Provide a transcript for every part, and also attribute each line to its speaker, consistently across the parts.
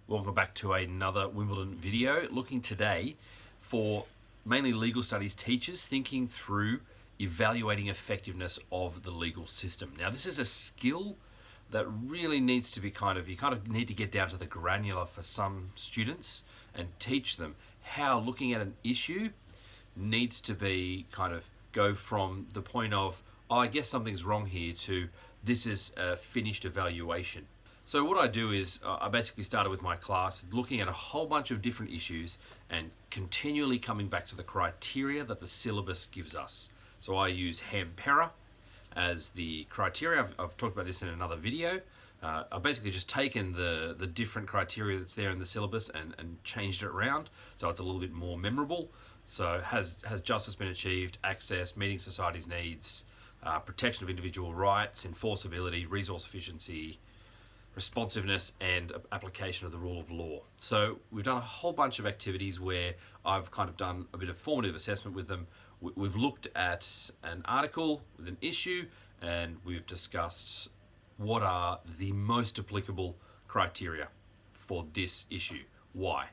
Speaker 1: Welcome back to another Wimbledon video, looking today for mainly legal studies teachers thinking through evaluating effectiveness of the legal system. Now, this is a skill that really needs to be you need to get down to the granular for some students and teach them how looking at an issue needs to be go from the point of, oh, I guess something's wrong here, to this is a finished evaluation. So what I do is I basically started with my class looking at a whole bunch of different issues and continually coming back to the criteria that the syllabus gives us. So I use HAMPERA as the criteria. I've talked about this in another video. I've basically just taken the different criteria that's there in the syllabus and changed it around so it's a little bit more memorable. So has justice been achieved, access, meeting society's needs, protection of individual rights, enforceability, resource efficiency, responsiveness, and application of the rule of law. So we've done a whole bunch of activities where I've done a bit of formative assessment with them. We've looked at an article with an issue and we've discussed what are the most applicable criteria for this issue, why.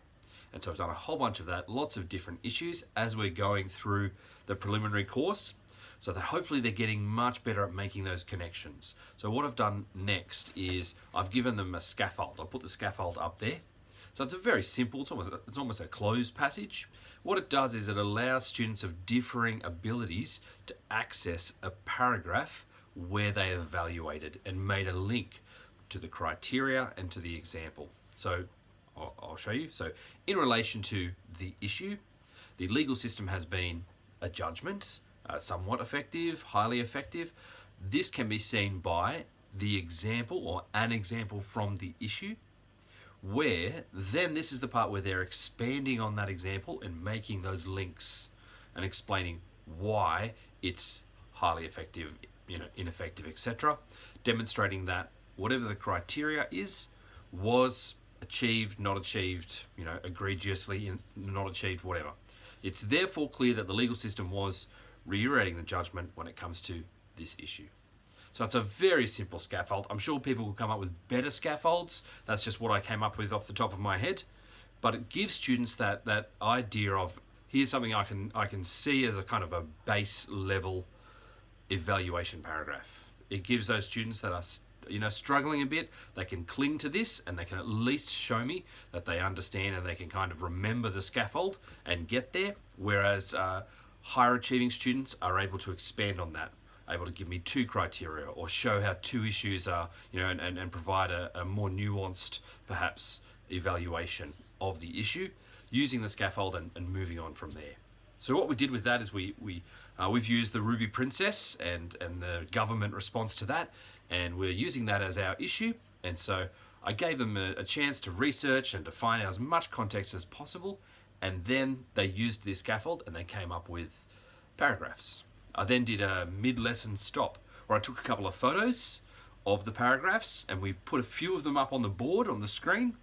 Speaker 1: And so I've done a whole bunch of that, lots of different issues as we're going through the preliminary course, so that hopefully they're getting much better at making those connections. So what I've done next is I've given them a scaffold. I'll put the scaffold up there. So it's a very simple, it's almost a closed passage. What it does is it allows students of differing abilities to access a paragraph where they have evaluated and made a link to the criteria and to the example. So I'll show you. So in relation to the issue, the legal system has been a judgment, somewhat effective, highly effective. This can be seen by the example or an example from the issue, where then this is the part where they're expanding on that example and making those links and explaining why it's highly effective, ineffective, etc. Demonstrating that whatever the criteria is was achieved, not achieved, egregiously not achieved, whatever. It's therefore clear that the legal system was reiterating the judgment when it comes to this issue. So it's a very simple scaffold. I'm sure people will come up with better scaffolds. That's just what I came up with off the top of my head. But it gives students that idea of, here's something I can see as a kind of a base level evaluation paragraph. It gives those students that are struggling a bit, they can cling to this and they can at least show me that they understand and they can remember the scaffold and get there. Whereas higher achieving students are able to expand on that, able to give me two criteria or show how two issues are, and provide a more nuanced, perhaps, evaluation of the issue using the scaffold and moving on from there. So what we did with that is we've used the Ruby Princess and the government response to that, and we're using that as our issue. And so I gave them a chance to research and to find out as much context as possible, and then they used this scaffold and they came up with paragraphs. I then did a mid-lesson stop where I took a couple of photos of the paragraphs and we put a few of them up on the board on the screen,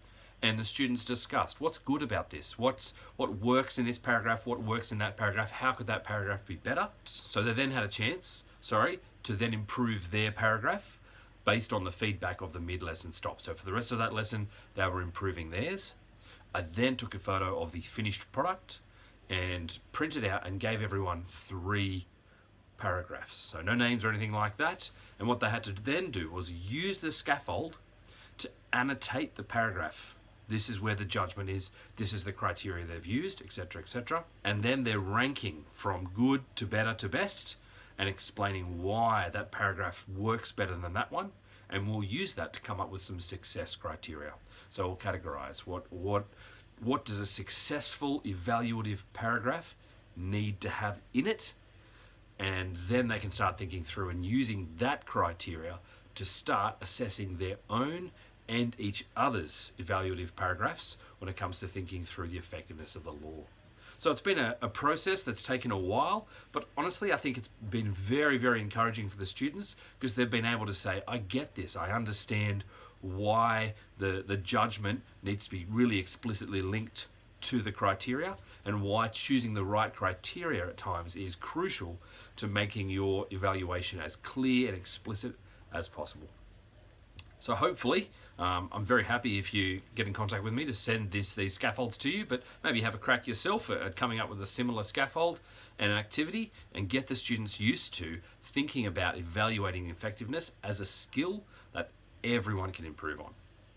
Speaker 1: and the students discussed what's good about this, what works in this paragraph, what works in that paragraph, how could that paragraph be better. So they then had a chance, to then improve their paragraph based on the feedback of the mid-lesson stop. So for the rest of that lesson, they were improving theirs. I then took a photo of the finished product and printed out and gave everyone 3 paragraphs. So no names or anything like that. And what they had to then do was use the scaffold to annotate the paragraph. This is where the judgment is, this is the criteria they've used, etc., etc. And then they're ranking from good to better to best and explaining why that paragraph works better than that one. And we'll use that to come up with some success criteria. So we'll categorize what does a successful evaluative paragraph need to have in it, and then they can start thinking through and using that criteria to start assessing their own and each other's evaluative paragraphs when it comes to thinking through the effectiveness of the law. So it's been a process that's taken a while, but honestly I think it's been very, very encouraging for the students because they've been able to say, I get this, I understand why the judgment needs to be really explicitly linked to the criteria, and why choosing the right criteria at times is crucial to making your evaluation as clear and explicit as possible. So hopefully I'm very happy if you get in contact with me to send these scaffolds to you, but maybe have a crack yourself at coming up with a similar scaffold and an activity, and get the students used to thinking about evaluating effectiveness as a skill that everyone can improve on.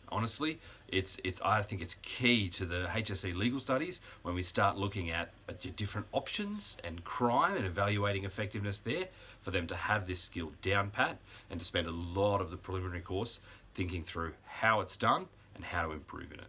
Speaker 1: Honestly, I think it's key to the HSC legal studies when we start looking at your different options and crime and evaluating effectiveness there, for them to have this skill down pat and to spend a lot of the preliminary course thinking through how it's done and how to improve in it.